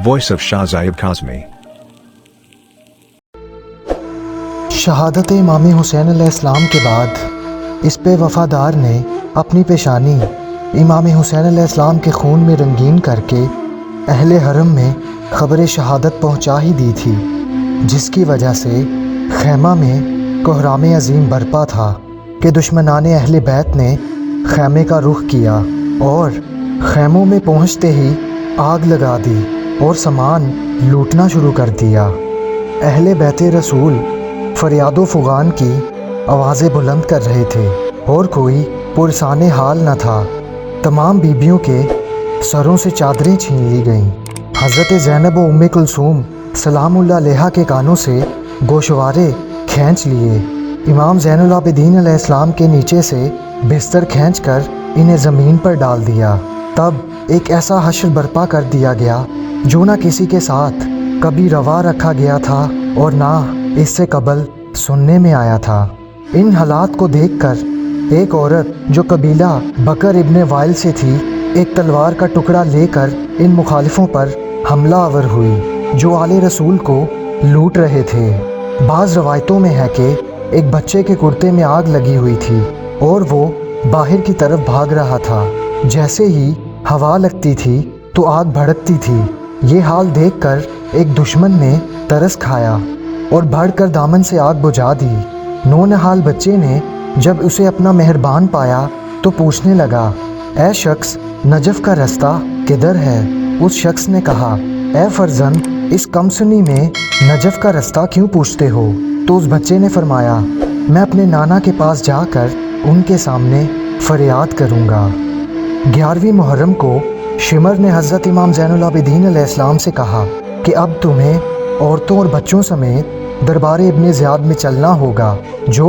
Voice of Shah Zaib Kazmi. शहादत इमाम हुसैन अलैहिस्सलाम के बाद इस पे वफ़ादार ने अपनी पेशानी इमाम हुसैन अलैहिस्सलाम के खून में रंगीन करके अहले हरम में ख़बर शहादत पहुंचा ही दी थी, जिसकी वजह से खैमा में कोहराम अज़ीम बरपा था कि दुश्मनान अहले बैत ने खैमे का रुख किया और खैमों में पहुंचते ही आग लगा दी और सामान लूटना शुरू कर दिया। अहले बैत रसूल फरियादो फुगान की आवाज़ें बुलंद कर रहे थे और कोई पुरसाने हाल न था। तमाम बीबियों के सरों से चादरें छीन ली गईं। हज़रत ज़ैनब व उम्मे कुलसूम सलामुल्लाह अलैहा के कानों से गोशवारे खींच लिए। इमाम ज़ैनुल आबिदीन अलैहिस्सलाम के नीचे से बिस्तर खींचकर इन्हें ज़मीन पर डाल दिया। तब एक ऐसा हश्र बर्पा कर दिया गया जो ना किसी के साथ कभी रवा रखा गया था और ना इससे कबल सुनने में आया था। इन हालात को देखकर एक औरत जो कबीला बकर इब्ने वाइल से थी, एक तलवार का टुकड़ा लेकर इन मुखालिफों पर हमला आवर हुई जो आले रसूल को लूट रहे थे। बाज़ रवायतों में है कि एक बच्चे के कुर्ते में आग लगी हुई थी और वो बाहर की तरफ भाग रहा था। जैसे ही हवा लगती थी तो आग भड़कती थी। ये हाल देखकर एक दुश्मन ने तरस खाया और बढ़कर दामन से आग बुझा दी। नौनिहाल बच्चे ने जब उसे अपना मेहरबान पाया तो पूछने लगा, ऐ शख्स, नजफ़ का रास्ता किधर है? उस शख्स ने कहा, ऐ फर्जंद, इस कमसुनी में नजफ़ का रास्ता क्यों पूछते हो? तो उस बच्चे ने फरमाया, मैं अपने नाना के पास जाकर उनके सामने फरियाद करूँगा। 11वीं मुहर्रम को शिमर ने हज़रत इमाम ज़ैनुल आबिदीन अलैहिस्सलाम से कहा कि अब तुम्हें औरतों और बच्चों समेत दरबार इब्ने ज़ियाद में चलना होगा जो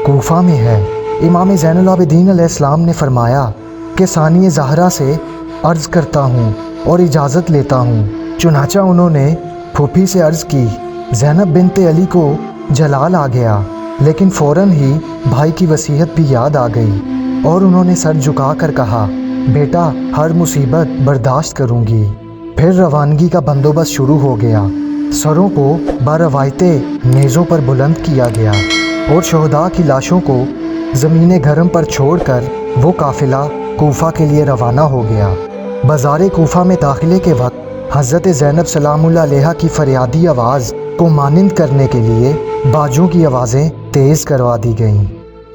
कूफा में है। इमाम ज़ैनुल आबिदीन अलैहिस्सलाम ने फरमाया कि सानिए ज़हरा से अर्ज़ करता हूँ और इजाज़त लेता हूँ। चुनाचा उन्होंने फूफी से अर्ज़ की। ज़ैनब बिनते अली को जलाल आ गया, लेकिन फ़ौरन ही भाई की वसीयत भी याद आ गई और उन्होंने सर झुका कर कहा, बेटा, हर मुसीबत बर्दाश्त करूँगी। फिर रवानगी का बंदोबस्त शुरू हो गया। सरों को बारवायते नेज़ों पर बुलंद किया गया और शहदा की लाशों को ज़मीन गरम पर छोड़कर वो काफ़िला कूफा के लिए रवाना हो गया। बाज़ार कूफा में दाखिले के वक्त हज़रत ज़ैनब सलामुल्लाह अलैहा की फरियादी आवाज़ को मानिंद करने के लिए बाजों की आवाज़ें तेज़ करवा दी गईं।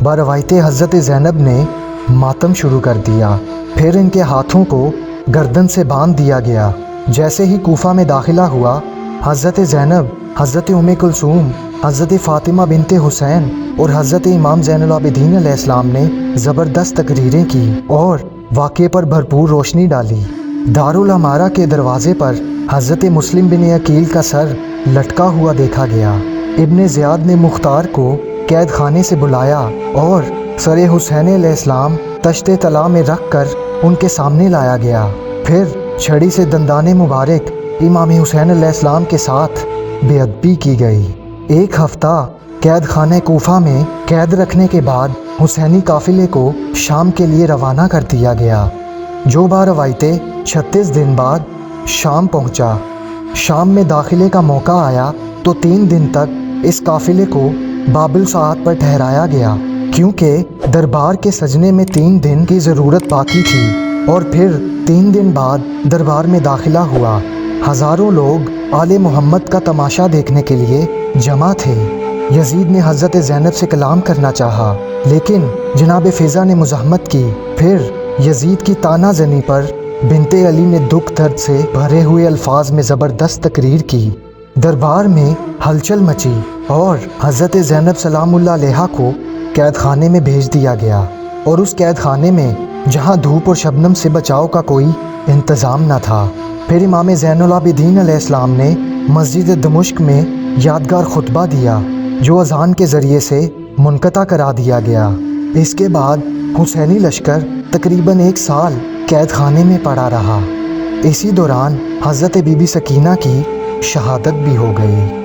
बारवायते हज़रत ज़ैनब ने मातम शुरू कर दिया। फिर इनके हाथों को गर्दन से बांध दिया गया। जैसे ही कूफा में दाखिला हुआ, हज़रत ज़ैनब, हज़रत उम्मे कुलसूम, हज़रत फ़ातिमा बिनते हुसैन और हज़रत इमाम ज़ैनुल आबिदीन अलैहिस्सलाम ने ज़बरदस्त तकरीरें की और वाक़े पर भरपूर रोशनी डाली। दारुल अमारा के दरवाज़े पर हज़रत मुस्लिम बिन अकील का सर लटका हुआ देखा गया। इब्ने ज़ियाद ने मुख्तार को कैद खाने से बुलाया और सर हुसैन अलैहिस्सलाम तश्ते तला में रख कर उनके सामने लाया गया। फिर छड़ी से दंदाने मुबारक इमाम हुसैन अलैहिस्सलाम के साथ बेअदबी की गई। एक हफ्ता कैद खाने कूफा में कैद रखने के बाद हुसैनी काफ़िले को शाम के लिए रवाना कर दिया गया, जो बारवायते 36 दिन बाद शाम पहुंचा। शाम में दाखिले का मौका आया तो 3 दिन तक इस काफ़िले को बाबिल साद पर ठहराया गया, क्योंकि दरबार के सजने में 3 दिन की ज़रूरत बाकी थी और फिर 3 दिन बाद दरबार में दाखिला हुआ। हज़ारों लोग आले मोहम्मद का तमाशा देखने के लिए जमा थे। यजीद ने हज़रत ज़ैनब से कलाम करना चाहा, लेकिन जनाब फ़िज़ा ने मुज़ाहमत की। फिर यजीद की ताना ज़नी पर बिनते अली ने दुख दर्द से भरे हुए अल्फाज में ज़बरदस्त तकरीर की। दरबार में हलचल मची और हज़रत ज़ैनब सलामुल्लाह अलैहा को कैद खाने में भेज दिया गया, और उस कैद खाने में जहाँ धूप और शबनम से बचाव का कोई इंतज़ाम न था। फिर इमाम ज़ैनुल आबिदीन अलैहिस्सलाम ने मस्जिद दमिश्क में यादगार खुतबा दिया, जो अज़ान के ज़रिए से मुनक़ता करा दिया गया। इसके बाद हुसैनी लश्कर तकरीबन 1 साल कैद खाने में पड़ा रहा। इसी दौरान हज़रत बीबी सकीना की शहादत भी हो गई।